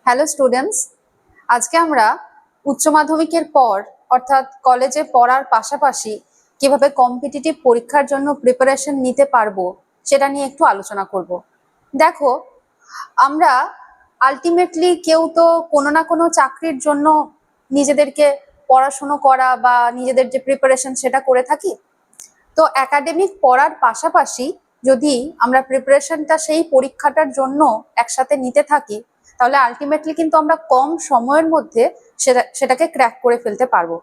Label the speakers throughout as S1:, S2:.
S1: Hello students, আজকে আমরা উচ্চ মাধ্যমিকের পর অর্থাৎ কলেজে পড়ার পাশাপাশি কিভাবে কম্পিটিটিভ পরীক্ষার জন্য প্রিপারেশন নিতে পারবো সেটা নিয়ে একটু আলোচনা করব। দেখো, আমরা আলটিমেটলি কেউ তো কোনো না কোনো চাকরির জন্য নিজেদেরকে পড়াশুনো করা বা নিজেদের যে প্রিপারেশন সেটা করে থাকি। তো একাডেমিক পড়ার পাশাপাশি যদি আমরা প্রিপারেশনটা সেই পরীক্ষাটার জন্য একসাথে নিতে থাকি, তাহলে আলটিমেটলি কিন্তু আমরা কম সময়ের মধ্যে সেটাকে ক্র্যাক করে ফেলতে পারবো।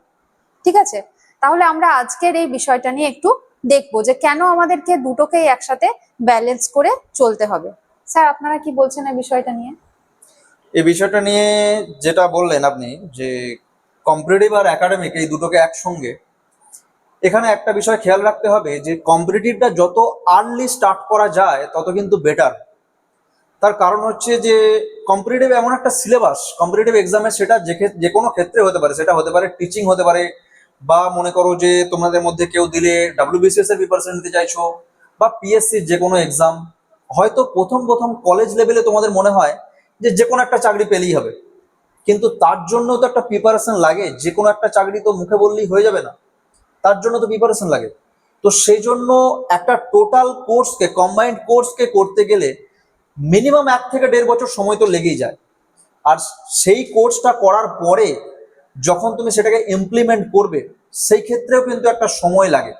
S1: ঠিক আছে, তাহলে আমরা আজকের এই বিষয়টা নিয়ে একটু দেখবো যে কেন আমাদেরকে দুটোকেই একসাথে ব্যালেন্স করে চলতে হবে। স্যার, আপনারা কি বলছেন এই বিষয়টা নিয়ে?
S2: এই বিষয়টা নিয়ে যেটা বললেন আপনি যে কম্পিটিটিভ আর একাডেমিক এই দুটোকে একসঙ্গে, এখানে একটা বিষয় খেয়াল রাখতে হবে যে কম্পিটিটিভটা যত আর্লি স্টার্ট করা যায় তত কিন্তু বেটার। তার কারণ হচ্ছে যে কম্পিটিটিভ এমন একটা সিলেবাস, কম্পিটিটিভ এক্সামে সেটা যে কোনো ক্ষেত্রে হতে পারে, সেটা হতে পারে টিচিং হতে পারে, বা মনে করো যে তোমাদের মধ্যে কেউ দিলে WBCS এর প্রিপারেশন নিতে চাইছো, বা পিএসসির যে কোনো এক্সাম। হয়তো প্রথম প্রথম কলেজ লেভেলে তোমাদের মনে হয় যে কোনো একটা চাকরি পেলেই হবে, কিন্তু তার জন্য তো একটা প্রিপারেশন লাগে। যে কোনো একটা চাকরি তো মুখে বললেই হয়ে যাবে না, তার জন্য তো প্রিপারেশন লাগে। তো সেই জন্য একটা টোটাল কোর্সকে, কম্বাইন্ড কোর্সকে করতে গেলে মিনিমাম 1 থেকে 1.5 বছর সময় তো লেগেই যায়। আর সেই কোর্সটা করার পরে যখন তুমি সেটাকে ইমপ্লিমেন্ট করবে, সেই ক্ষেত্রেও কিন্তু একটা সময় লাগে।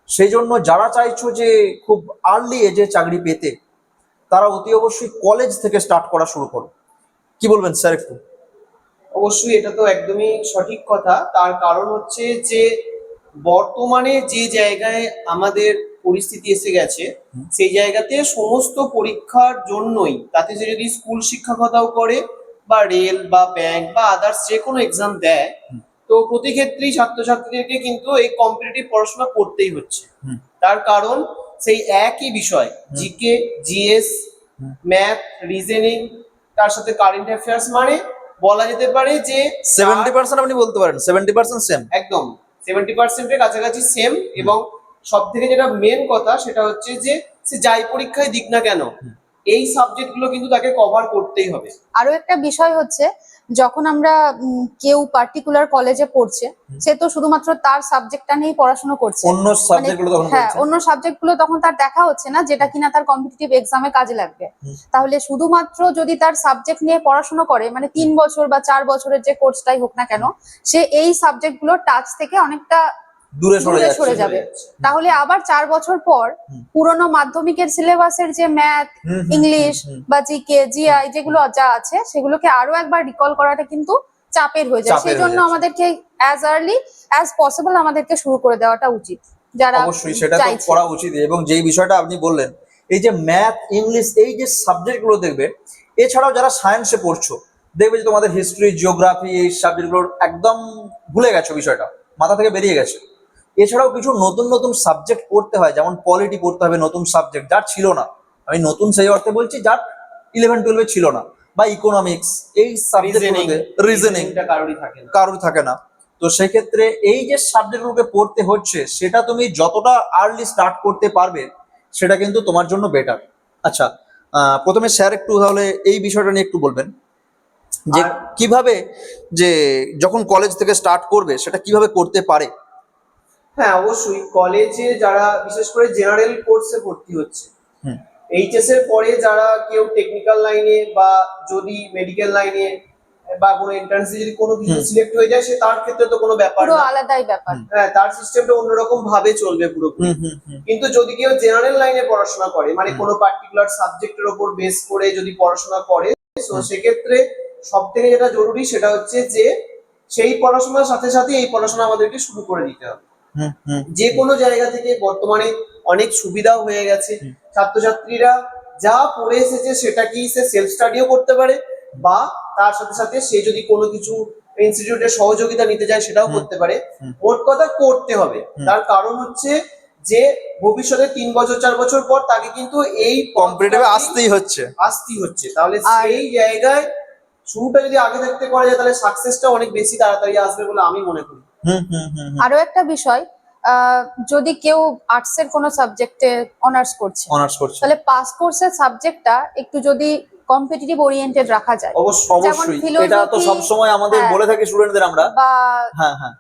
S2: সেই জন্য যারা চাইছো যে খুব আর্লি এজে চাকরি পেতে, তারা অতি অবশ্যই কলেজ থেকে স্টার্ট করা শুরু করো। কি বলবেন স্যার একটু?
S3: অবশ্যই, এটা তো একদমই সঠিক কথা। তার কারণ হচ্ছে যে বর্তমানে যে জায়গায় আমাদের পরিস্থিতি এসে গেছে, সেই জায়গাতে সমস্ত পরীক্ষার জন্যই, তাতে সে যদি স্কুল শিক্ষকতাও করে বা রেল বা ব্যাংক বা আদার্স যে কোনো এক্সাম দেয়, তো প্রতি ক্ষেত্রেই ছাত্রছাত্রীদেরকে কিন্তু এই কম্পিটিটিভ পড়াশোনা করতেই হচ্ছে। তার কারণ সেই একই বিষয়, জিকে, জিএস, ম্যাথ, রিজনিং, তার সাথে কারেন্ট অ্যাফেয়ার্স, মানে বলা যেতে পারে যে
S2: 70% আপনি বলতে পারেন, 70% সেম।
S3: একদম 70%-এর কাছাকাছি সেম। এবং সব থেকে যেটা মেন কথা সেটা হচ্ছে যে সে যাই পরীক্ষায় দিক না কেন, এই সাবজেক্টগুলো কিন্তু তাকে কভার করতেই হবে।
S1: আরো একটা বিষয় হচ্ছে, যখন আমরা কেউ পার্টিকুলার কলেজে পড়ছে, সে তো শুধুমাত্র তার সাবজেক্টটা নিয়েই পড়াশোনা করছে।
S2: অন্য সাবজেক্টগুলো তখন
S1: হ্যাঁ,
S2: বলছে।
S1: অন্য সাবজেক্টগুলো তখন তার দেখা হচ্ছে না, যেটা কিনা তার কম্পিটিটিভ এক্সামে কাজে লাগবে। তাহলে শুধুমাত্র যদি তার সাবজেক্ট নিয়ে পড়াশোনা করে, মানে 3 বছর বা 4 বছরের যে কোর্সটাই হোক না কেন, সে এই সাবজেক্টগুলোর টাচ থেকে অনেকটা
S2: দূরে
S1: সরে যাবে। তাহলে আবার 4 বছর পর পুরনো মাধ্যমিকের সিলেবাসের যে ম্যাথ, ইংলিশ বা জিকে, জিআই যেগুলো যা আছে, সেগুলোকে আরো একবার রিকল করাটা কিন্তু চাপের হয়ে যায়। সেই জন্য আমাদেরকে অ্যাজ আর্লি অ্যাজ পসিবল আমাদেরকে শুরু করে দেওয়াটা উচিত, যারা
S2: অবশ্যই সেটা তো করা উচিত। এবং যেই বিষয়টা আপনি বললেন, এই যে ম্যাথ, ইংলিশ, এই যে সাবজেক্টগুলো দেখবে, এছাড়াও যারা সায়েন্সে পড়ছো, দেখবে যে তোমাদের হিস্ট্রি, জিওগ্রাফি, এই সাবজেক্টগুলোর একদম ভুলে গেছো, বিষয়টা মাথা থেকে বেরিয়ে গেছে। এছাড়াও কিছু নতুন নতুন সাবজেক্ট পড়তে হয়, যেমন পলিটি পড়তে হবে, নতুন সাবজেক্ট যার ছিল না। আমি নতুন সেই অর্থে বলছি যার 11-12 ছিল না, বা ইকোনমিক্স, এই সাবজেক্টগুলোতে রিজনিংটা কারোর থাকে না। তো সেক্ষেত্রে এই যে সাবজেক্টগুলোকে পড়তে হচ্ছে, সেটা তুমি যতটা আর্লি স্টার্ট করতে পারবে, সেটা কিন্তু তোমার জন্য বেটার। আচ্ছা, প্রথমে স্যার একটু তাহলে এই বিষয়টা নিয়ে একটু বলবেন যে কিভাবে, যে যখন কলেজ থেকে স্টার্ট করবে সেটা কিভাবে করতে পারে।
S3: হ্যাঁ, অবশ্যই কলেজে যারা বিশেষ করে জেনারেল কোর্সে ভর্তি হচ্ছে, এইচএস এর পরে যারা কেউ টেকনিক্যাল লাইনে বা যদি মেডিকেল লাইনে বা কোনো এন্ট্রান্সে যদি কোনো কিছু সিলেক্ট হয়ে যায়, সে তার ক্ষেত্রে তো কোনো ব্যাপার
S1: পুরো
S3: না,
S1: আলাদাই ব্যাপার।
S3: হ্যাঁ, তার সিস্টেমটা অন্যরকম ভাবে চলবে পুরোপুরি। কিন্তু যদি কেউ জেনারেল লাইনে পড়াশোনা করে, মানে কোনো পার্টিকুলার সাবজেক্টের উপর বেস করে যদি পড়াশোনা করে, তো সেক্ষেত্রে সব থেকে যেটা জরুরি সেটা হচ্ছে যে সেই পড়াশোনার সাথে সাথে এই পড়াশোনা আমাদেরকে শুরু করে দিতে হবে। যে কোনো জায়গা থেকে বর্তমানে অনেক সুবিধাও হয়ে গেছে, ছাত্রছাত্রীরা যা পড়ে এসেছে সেটা কি সে সেলফ স্টাডিও করতে পারে, বা তার সাথে সাথে সে যদি কোনো কিছু ইনস্টিটিউটের সহযোগিতা নিতে যায় সেটাও করতে পারে। মোট কথা করতে হবে। তার কারণ হচ্ছে যে ভবিষ্যতে 3 বছর 4 বছর পর তাকে কিন্তু এই
S2: কম্পিটিটিভে আসতেই হচ্ছে।
S3: তাহলে সেই জায়গায় শুরুটা যদি আগে থাকতে করা যায়, তাহলে সাকসেসটা অনেক বেশি তাড়াতাড়ি আসবে বলে আমি মনে করি।
S1: আরো একটা বিষয়, যদি কেউ আর্টসের কোনো সাবজেক্টে অনার্স করছে, তাহলে পাস কোর্সের সাবজেক্টটা একটু যদি কম্পিটিটিভ ওরিয়েন্টেড রাখা যায়,
S2: অবশ্যই
S1: philosophy,
S2: এটা তো সবসময় আমাদের
S1: হ্যাঁ,
S2: বলে থাকি স্টুডেন্টদের আমরা।
S1: বা
S2: হ্যাঁ হ্যাঁ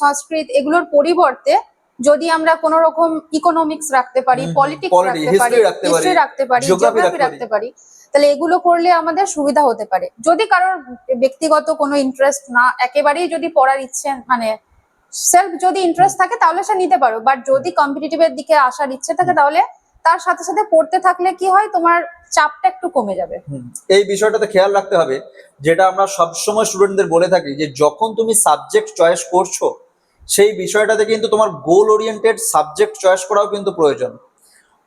S1: সংস্কৃত এগুলোর পরিবর্তে যদি আমরা কোন রকম ইকোনমিক্স রাখতে পারি, পলিটিক্স রাখতে পারি,
S2: হিস্ট্রি রাখতে পারি,
S1: হিস্ট্রি রাখতে পারি,
S2: জিওগ্রাফি
S1: জিওগ্রাফি
S2: রাখতে
S1: রাখতে পারি, তাহলে এগুলো করলে আমাদের সুবিধা হতে পারে। যদি কারোর ব্যক্তিগত কোনো ইন্টারেস্ট না, একেবারেই যদি পড়ার ইচ্ছে মানে সেলফ যদি ইন্টারেস্ট থাকে তাহলে সে নিতে পারো, বাট যদি কম্পিটিটিভের দিকে আসার ইচ্ছে থাকে তাহলে তার সাথে সাথে পড়তে থাকলে কি হয়, তোমার চাপটা একটু কমে যাবে।
S2: এই বিষয়টাতে খেয়াল রাখতে হবে, যেটা আমরা সবসময় স্টুডেন্টদের বলে থাকি, যে যখন তুমি সাবজেক্ট চয়েস করছো সেই বিষয়টাতে কিন্তু তোমার গোল ওরিয়েন্টেড সাবজেক্ট চয়েস করাও কিন্তু প্রয়োজন।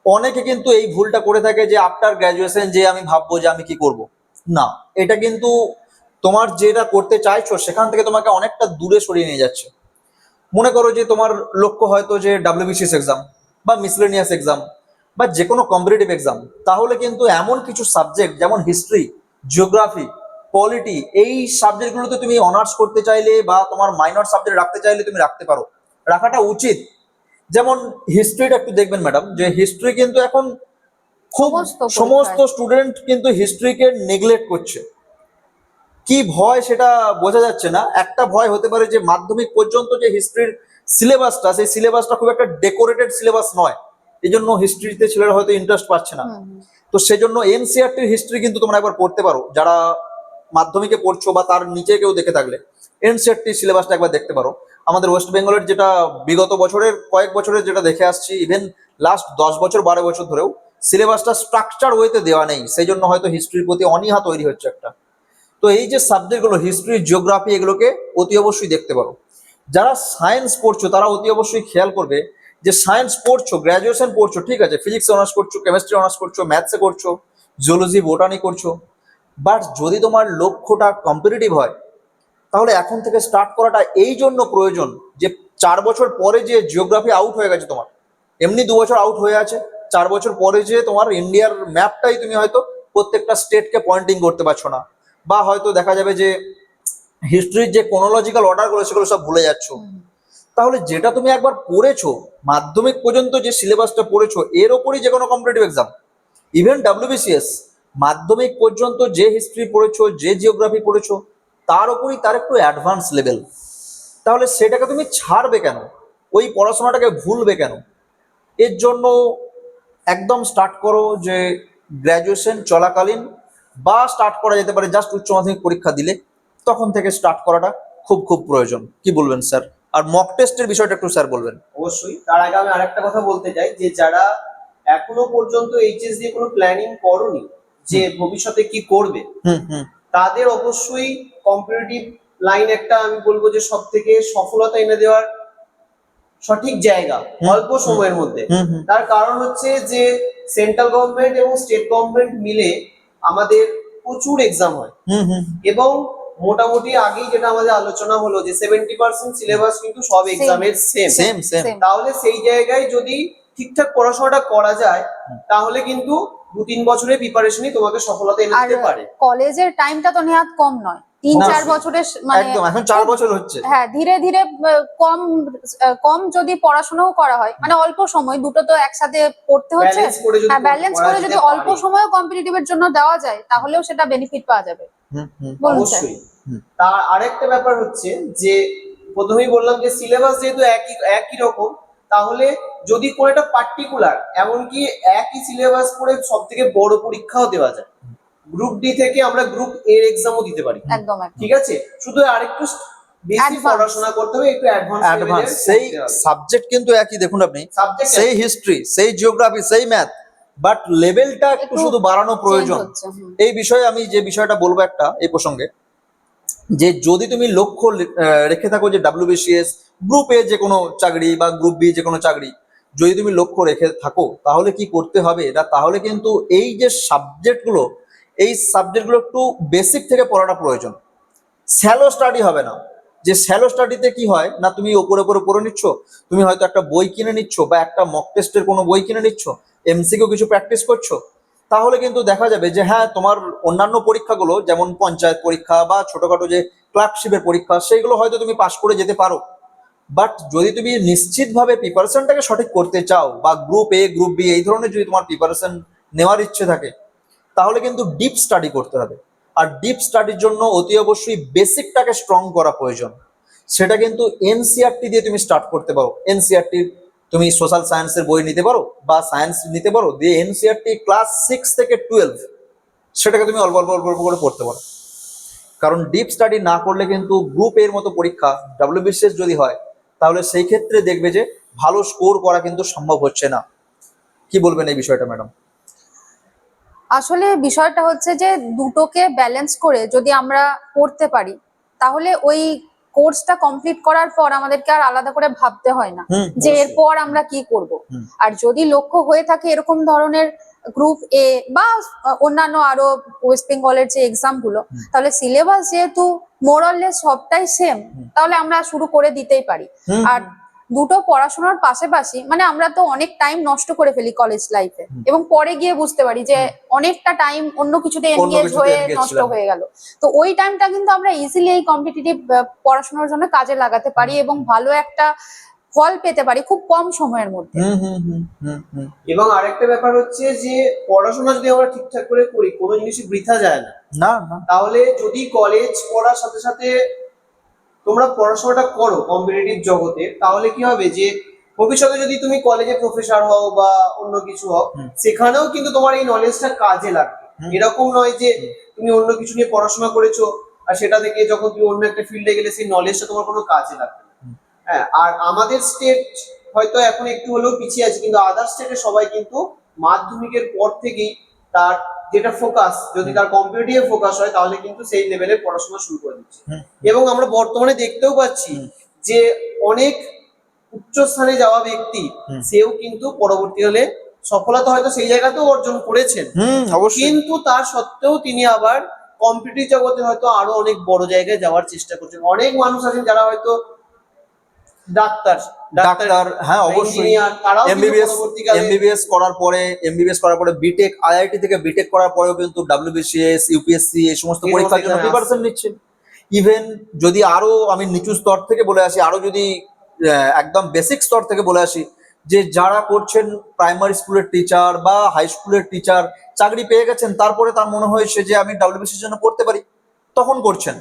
S2: অনেকে কিন্তু এই ভুলটা করে থাকে যে আফটার গ্র্যাজুয়েশন যে আমি ভাববো যে আমি কি করব, না, এটা কিন্তু তোমার যেটা করতে চাইছো সেখান থেকে তোমাকে অনেকটা দূরে সরিয়ে নিয়ে যাচ্ছে। মনে করো যে তোমার লক্ষ্য হয়তো যে ডাব্লিউবিসিএস এক্সাম বা মিসলেনিয়াস এক্সাম বা যে কোনো কম্পিটিটিভ এক্সাম, তাহলে কিন্তু এমন কিছু সাবজেক্ট যেমন হিস্ট্রি, জিওগ্রাফি, পলিটি, এই সাবজেক্টগুলোতে তুমি অনার্স করতে চাইলে বা তোমার মাইনর সাবজেক্ট রাখতে চাইলে তুমি রাখতে পারো, রাখাটা উচিত। যেমন হিস্ট্রিটা একটু দেখবেন ম্যাডাম, যে হিস্ট্রি কিন্তু এখন খুব সমস্ত স্টুডেন্ট কিন্তু হিস্ট্রিকে নেগলেক্ট করছে। কি ভয় সেটা বোঝা যাচ্ছে না। একটা ভয় হতে পারে যে মাধ্যমিক পর্যন্ত যে হিস্ট্রির সিলেবাসটা, সেই সিলেবাসটা খুব একটা ডেকোরেটেড সিলেবাস নয়, এই জন্য হিস্ট্রিতে ছেলেরা হয়তো ইন্টারেস্ট পাচ্ছে না। তো সেজন্য এনসিইআরটির হিস্ট্রি কিন্তু তোমরা একবার পড়তে পারো, যারা মাধ্যমিকে পড়ছো বা তার নিচে কেউ দেখে থাকলে এনসিইআরটির সিলেবাসটা একবার দেখতে পারো। আমাদের ওয়েস্ট বেঙ্গলের যেটা বিগত বছরের কয়েক বছরের যেটা দেখে আসছি, ইভেন লাস্ট 10 বছর 12 বছর ধরেও সিলেবাসটা স্ট্রাকচার ওয়েতে দেওয়া নেই, সেই জন্য হয়তো হিস্ট্রির প্রতি অনীহা তৈরি হচ্ছে একটা। তো এই যে সাবজেক্টগুলো হিস্ট্রি, জিওগ্রাফি, এগুলোকে অতি অবশ্যই দেখতে পারো। যারা সায়েন্স পড়ছো তারা অতি অবশ্যই খেয়াল করবে যে সায়েন্স পড়ছো, গ্র্যাজুয়েশন পড়ছো, ঠিক আছে, ফিজিক্স অনার্স করছো, কেমিস্ট্রি অনার্স করছো, ম্যাথসে করছো, জিওলজি, বোটানি করছো, বাট যদি তোমার লক্ষ্যটা কম্পিটিটিভ হয় তাহলে এখন থেকে স্টার্ট করাটা এই জন্য প্রয়োজন যে 4 বছর পরে যে জিওগ্রাফি আউট হয়ে গেছে তোমার, এমনি 2 বছর আউট হয়ে আছে, 4 বছর পরে যে তোমার ইন্ডিয়ার ম্যাপটাই তুমি হয়তো প্রত্যেকটা স্টেটকে পয়েন্টিং করতে পারছো না, বা হয়তো দেখা যাবে যে হিস্ট্রির যে ক্রোনোলজিক্যাল অর্ডারগুলো সেগুলো সব ভুলে যাচ্ছ। তাহলে যেটা তুমি একবার পড়েছো, মাধ্যমিক পর্যন্ত যে সিলেবাসটা পড়েছো, এর ওপরই যে কোনো কম্পিটিটিভ এক্সাম, ইভেন ডাব্লিউবিসিএস, মাধ্যমিক পর্যন্ত যে হিস্ট্রি পড়েছো, যে জিওগ্রাফি পড়েছো, তার ওপরই তার একটু অ্যাডভান্স লেভেল। তাহলে সেটাকে তুমি ছাড়বে কেন, ওই পড়াশোনাটাকে ভুলবে কেন? এর জন্য একদম স্টার্ট করো যে গ্র্যাজুয়েশন চলাকালীন, বা স্টার্ট করা যেতে পারে জাস্ট উচ্চ মাধ্যমিক পরীক্ষা দিলে, তখন থেকে স্টার্ট করাটা খুব খুব প্রয়োজন। কি বলবেন স্যার? আর মক টেস্টের বিষয়টা একটু স্যার বলবেন।
S3: অবশ্যই। তার আগে আমি আরেকটা কথা বলতে চাই, যে যারা এখনো পর্যন্ত এইচএস দিয়ে কোনো প্ল্যানিং করনি যে ভবিষ্যতে কি করবে,
S2: হুম হুম
S3: তাদের অবশ্যই কম্পিটিটিভ লাইন একটা আমি বলবো যে সব থেকে সফলতা এনে দেওয়ার সঠিক জায়গা অল্প সময়ের মধ্যে।
S2: হুম হুম
S3: তার কারণ হচ্ছে যে সেন্ট্রাল গভর্নমেন্ট এবং স্টেট গভর্নমেন্ট মিলে আমাদের প্রচুর এক্সাম হয়,
S2: হুম হুম
S3: এবং মোটামুটি আগেই যেটা আমাদের আলোচনা হলো যে 70% সিলেবাস কিন্তু সব এক্সামের সেম।
S2: সেম সেম
S3: তাহলে সেই জায়গায় যদি ঠিকঠাক পড়াশোনাটা করা যায়, তাহলে কিন্তু 2-3 বছরের প্রিপারেশনই তোমাকে সফলতা এনে
S1: আর
S3: দিতে পারে।
S1: কলেজের টাইমটা তো নেহাত কম নয়, 3-4 বছরের মানে
S2: একদম, এখন 4 বছর হচ্ছে।
S1: হ্যাঁ, ধীরে ধীরে কম কম যদি পড়াশোনাও করা হয়, মানে অল্প সময়, দুটো তো একসাথে পড়তে হচ্ছে,
S3: ব্যালেন্স করে যদি
S1: হ্যাঁ ব্যালেন্স
S3: পড়া
S1: করে
S3: যেতে
S1: যদি অল্প
S3: পারে।
S1: সময়ও কম্পিটিটিভের জন্য দেওয়া যায় তাহলেও সেটা বেনিফিট পাওয়া যাবে।
S2: হুম হুম
S1: বলুন স্যার।
S3: অবশ্যই। তার আরেকটা ব্যাপার হচ্ছে যে প্রথমেই বললাম যে সিলেবাস যেহেতু একই একই রকম, তাহলে যদি কোনো একটা পার্টিকুলার, এমনকি একই সিলেবাস পড়ে সব থেকে বড় পরীক্ষাও দেওয়া যায়, গ্রুপ ডি থেকে আমরা গ্রুপ এর এক্সামও দিতে পারি,
S1: একদম একদম।
S3: ঠিক আছে? শুধু আরেকটু বেশি
S1: Advance.
S3: পড়াশোনা করতে হবে, একটু
S2: অ্যাডভান্স।
S3: অ্যাডভান্স
S2: সেই সাবজেক্ট কিন্তু একই, দেখুন আপনি,
S3: সাবজেক্ট
S2: সেই হিস্ট্রি, সেই জিওগ্রাফি, সেই ম্যাথ, বাট লেভেলটা একটু শুধু বাড়ানো প্রয়োজন। এই বিষয়ে আমি যে বিষয়টা বলবো একটা এই প্রসঙ্গে, যে যদি তুমি লক্ষ্য রেখে থাকো যে ডাব্লিউবিসিএস, গ্রুপ এ যে কোনো চাকরি বা গ্রুপ বি যে কোনো চাকরি, যদি তুমি লক্ষ্য রেখে থাকো তাহলে কি করতে হবে, এটা তাহলে কিন্তু এই যে সাবজেক্টগুলো, এই সাবজেক্টগুলো একটু বেসিক থেকে পড়াটা প্রয়োজন। শ্যালো স্টাডি হবে না। যে শ্যালো স্টাডিতে কি হয় না, তুমি ওপরে ওপরে পড়ে নিচ্ছ, তুমি হয়তো একটা বই কিনে নিচ্ছ বা একটা মক টেস্টের কোনো বই কিনে নিচ্ছ, এমসিকিউ কিছু প্র্যাকটিস করছো, তাহলে কিন্তু দেখা যাবে যে হ্যাঁ তোমার অন্যান্য পরীক্ষাগুলো যেমন পঞ্চায়েত পরীক্ষা বা ছোটখাটো যে ক্লার্কশিপের পরীক্ষা, সেইগুলো হয়তো তুমি পাশ করে যেতে পারো। বাট যদি তুমি নিশ্চিতভাবে প্রিপারেশনটাকে সঠিক করতে চাও, বা গ্রুপ এ গ্রুপ বি এই ধরনের যদি তোমার প্রিপারেশন নেওয়ার ইচ্ছে থাকে, তাহলে কিন্তু ডিপ স্টাডি করতে হবে। আর ডিপ স্টাডির জন্য অতি অবশ্যই বেসিকটাকে স্ট্রং করা প্রয়োজন। সেটা কিন্তু এনসিইআরটি দিয়ে তুমি স্টার্ট করতে পারো। এনসিইআরটি তুমি সোশ্যাল সায়েন্সের বই নিতে পারো বা সায়েন্স নিতে পারো, দিয়ে এনসিইআরটি ক্লাস 6 থেকে 12 সেটাকে তুমি অল্প অল্প অল্প অল্প করে পড়তে পারো। কারণ ডিপ স্টাডি না করলে কিন্তু গ্রুপ এর মতো পরীক্ষা ডাব্লিউবিসিএস যদি হয়, তাহলে সেই ক্ষেত্রে দেখবে যে ভালো স্কোর করা কিন্তু সম্ভব হচ্ছে না। কি বলবেন এই বিষয়টা ম্যাডাম?
S1: আসলে বিষয়টা হচ্ছে যে দুটোকে ব্যালেন্স করে যদি আমরা পড়তে পারি, তাহলে ওই কোর্সটা কমপ্লিট করার পর আমাদেরকে আর আলাদা করে ভাবতে হয় না যে
S2: অবশ্যই।
S1: এরপর আমরা কি করব।
S2: হুম।
S1: আর যদি লক্ষ্য হয়ে থাকে এরকম ধরনের গ্রুপ এ বা অন্যান্য আরো ওয়েস্ট বেঙ্গলের যে এক্সাম গুলো, তাহলে সিলেবাস যেহেতু মোরলেস সবটাই সেম, তাহলে আমরা শুরু করে দিতেই পারি।
S2: হুম।
S1: আর দুটো পড়াশোনার পাশাপাশি মানে আমরা তো অনেক টাইম নষ্ট করে ফেলি কলেজ লাইফে, এবং পরে গিয়ে বুঝতে পারি যে অনেকটা টাইম অন্য কিছুতে এনগেজ
S2: কিছুতে
S1: হয়ে
S2: engage
S1: নষ্ট
S2: ছিলাম।
S1: হয়ে গেল। তো ওই টাইমটা কিন্তু আমরা ইজিলি এই কম্পিটিটিভ পড়াশোনার জন্য কাজে লাগাতে পারি এবং ভালো একটা ফল পেতে পারি খুব কম সময়ের মধ্যে।
S2: হুম হুম হুম হুম হুম।
S3: এবং আরেকটা ব্যাপার হচ্ছে যে পড়াশোনা যদি আমরা ঠিকঠাক করে করি, কোনো জিনিসই বৃথা যায় না।
S2: না না।
S3: তাহলে যদি কলেজ পড়ার সাথে সাথে তোমরা পড়াশোনাটা করো কম্পিটিটিভ জগতে, তাহলে কি হবে যে ভবিষ্যতে যদি তুমি কলেজে প্রফেসর হও বা অন্য কিছু হও, সেখানেও কিন্তু তোমার এই নলেজটা কাজে লাগবে। এরকম নয় যে তুমি অন্য কিছু নিয়ে পড়াশোনা করেছো আর সেটা থেকে যখন তুমি অন্য একটা ফিল্ডে গেলে সেই নলেজটা তোমার কোনো কাজে লাগবে না। হ্যাঁ, আর আমাদের স্টেট হয়তো এখন একটু হলেও পিছিয়ে আছে, কিন্তু আদার স্টেটে সবাই কিন্তু মাধ্যমিকের পর থেকেই তার যেটা ফোকাস, যদি তার কম্পিটিটিভ ফোকাস হয়, তাহলে কিন্তু সেই লেভেলের পড়াশোনা শুরু করে দিচ্ছে। এবং আমরা বর্তমানে দেখতেও পাচ্ছি যে অনেক উচ্চ স্থানে যাওয়া ব্যক্তি সেও কিন্তু পরবর্তীকালে সফলতা হয়তো সেই জায়গাতেও অর্জন করেছেন,
S2: অবশ্যই।
S3: কিন্তু তার সত্ত্বেও তিনি আবার কম্পিটিটিভ জগতে হয়তো আরো অনেক বড় জায়গায় যাওয়ার চেষ্টা করছেন। অনেক মানুষ আছেন যারা হয়তো
S2: ডাক্তার, হ্যাঁ অবশ্যই।
S3: ইঞ্জিনিয়ার, তারাও কিন্তু
S2: এমবিবিএস
S3: পরবর্তীকালে
S2: এমবিবিএস করার পরে বিটেক, আইআইটি থেকে বিটেক করার পরেও কিন্তু ডাব্লিউবিসিএস, ইউপিএসসি এই সমস্ত
S3: এই
S2: পরীক্ষার জন্য
S3: exam এ
S2: প্রিপারেশন নিচ্ছেন। ইভেন যদি আরো আমি নিচু স্তর থেকে বলে আসি, আরো যদি একদম বেসিক স্তর থেকে বলে আসি, যে যারা করছেন প্রাইমারি স্কুলের টিচার বা হাই স্কুলের টিচার, চাকরি পেয়ে গেছেন, তারপরে তার মনে হয়েছে যে আমি ডাব্লিউবিসিএস জন্য পড়তে পারি, তখন করছেন।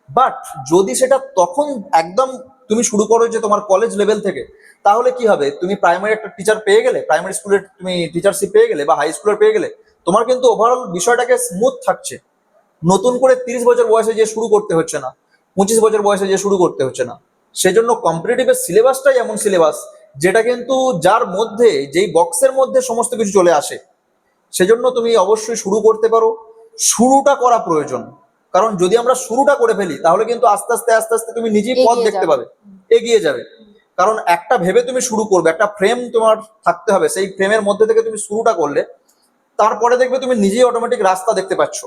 S2: বাট যদি সেটা তখন একদম তুমি শুরু করো যে তোমার কলেজ লেভেল থেকে, তাহলে কি হবে? তুমি প্রাইমারি একটা টিচার পেয়ে গেলে, প্রাইমারি স্কুলের তুমি টিচারশিপ পেয়ে গেলে বা হাই স্কুলের পেয়ে গেলে, তোমার কিন্তু ওভারঅল বিষয়টাকে স্মুথ থাকছে। নতুন করে 30 বছর বয়সে যে শুরু করতে হচ্ছে না, 25 বছর বয়সে যে শুরু করতে হচ্ছে না। সেজন্য কম্পিটিটিভের সিলেবাসটাই এমন সিলেবাস যেটা কিন্তু যার মধ্যে, যেই বক্সের মধ্যে সমস্ত কিছু চলে আসে। সেজন্য তুমি অবশ্যই শুরু করতে পারো। শুরুটা করা প্রয়োজন, কারণ যদি আমরা শুরুটা করে ফেলি, তাহলে কিন্তু আস্তে আস্তে আস্তে আস্তে তুমি নিজেই পথ
S1: এগিয়ে
S2: দেখতে
S1: যাবে।
S2: পাবে, এগিয়ে যাবে। কারণ একটা ভেবে তুমি শুরু করবে, একটা ফ্রেম তোমার থাকতে হবে, সেই ফ্রেমের মধ্যে থেকে তুমি শুরুটা করলে তারপরে দেখবে তুমি নিজেই অটোমেটিক রাস্তা দেখতে পাচ্ছ।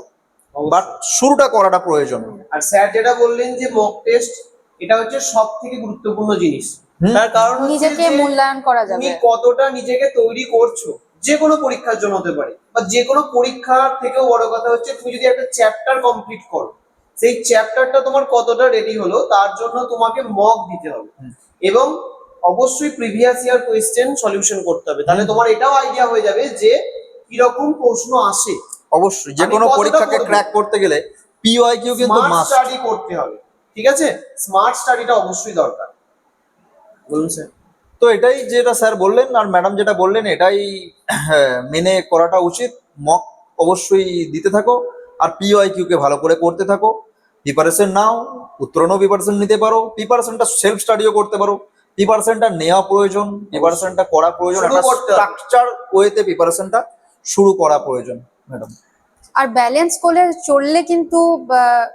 S2: বাট শুরুটা করাটা প্রয়োজন।
S3: আর স্যার যেটা বললেন যে মক টেস্ট, এটা হচ্ছে সব থেকে গুরুত্বপূর্ণ জিনিস।
S2: হুম।
S3: তার কারণ হচ্ছে
S1: নিজেকে
S3: যে
S1: মূল্যায়ন করা
S3: তুমি
S1: যাবে।
S3: কতটা নিজেকে তৈরি করছো, যে কোনো পরীক্ষার জন্য হতে পারে, বা যে কোনো পরীক্ষার থেকেও বড় কথা হচ্ছে তুমি যদি একটা চ্যাপ্টার কমপ্লিট করো, সেই চ্যাপ্টারটা তোমার কতটা রেডি হলো তার জন্য তোমাকে মক দিতে হবে, এবং অবশ্যই প্রিভিয়াস ইয়ার কোয়েশ্চেন সলিউশন করতে হবে। তাহলে তোমার এটাও আইডিয়া হয়ে যাবে যে কিরকম প্রশ্ন আসে।
S2: অবশ্যই যে
S3: আমি
S2: কোনো
S3: কতটা
S2: পরীক্ষাকে
S3: করবো?
S2: ক্র্যাক করতে গেলে পিওআইকিউ কিন্তু
S3: স্মার্ট
S2: মাস্ট।
S3: স্টাডি করতে হবে, ঠিক আছে? স্মার্ট স্টাডিটা অবশ্যই দরকার। বলুন স্যার।
S2: তো এটাই যেটা স্যার বললেন আর ম্যাডাম যেটা বললেন, এটাই মেনে করাটা উচিত। মক অবশ্যই দিতে থাকো, আর পিওআইকিউ কে ভালো করে করতে থাকো। প্রিপারেশন নাও, উত্তরণও প্রিপারেশন নিতে পারো, প্রিপারেশনটা সেলফ স্টাডিও করতে পারো। প্রিপারেশনটা নেওয়া প্রয়োজন, প্রিপারেশনটা করা প্রয়োজন,
S3: শুরু
S2: একটা
S3: করতে হবে।
S2: স্ট্রাকচার ওয়েতে প্রিপারেশনটা শুরু করা প্রয়োজন ম্যাডাম।
S1: আর ব্যালেন্স করে চললে কিন্তু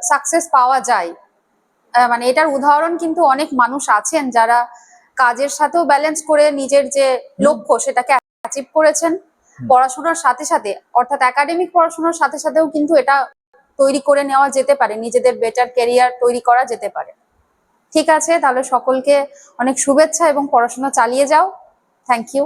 S1: সাকসেস পাওয়া যায়। মানে এটার উদাহরণ কিন্তু অনেক মানুষ আছেন যারা কাজের সাথেও ব্যালেন্স করে নিজের যে লক্ষ্য সেটাকে অ্যাচিভ করেছেন। পড়াশোনার সাথে সাথে, অর্থাৎ একাডেমিক পড়াশোনার সাথে সাথেও কিন্তু এটা তৈরি করে নেওয়া যেতে পারে, নিজেদের বেটার ক্যারিয়ার তৈরি করা যেতে পারে। ঠিক আছে, তাহলে সকলকে অনেক শুভেচ্ছা এবং পড়াশোনা চালিয়ে যাও। Thank you.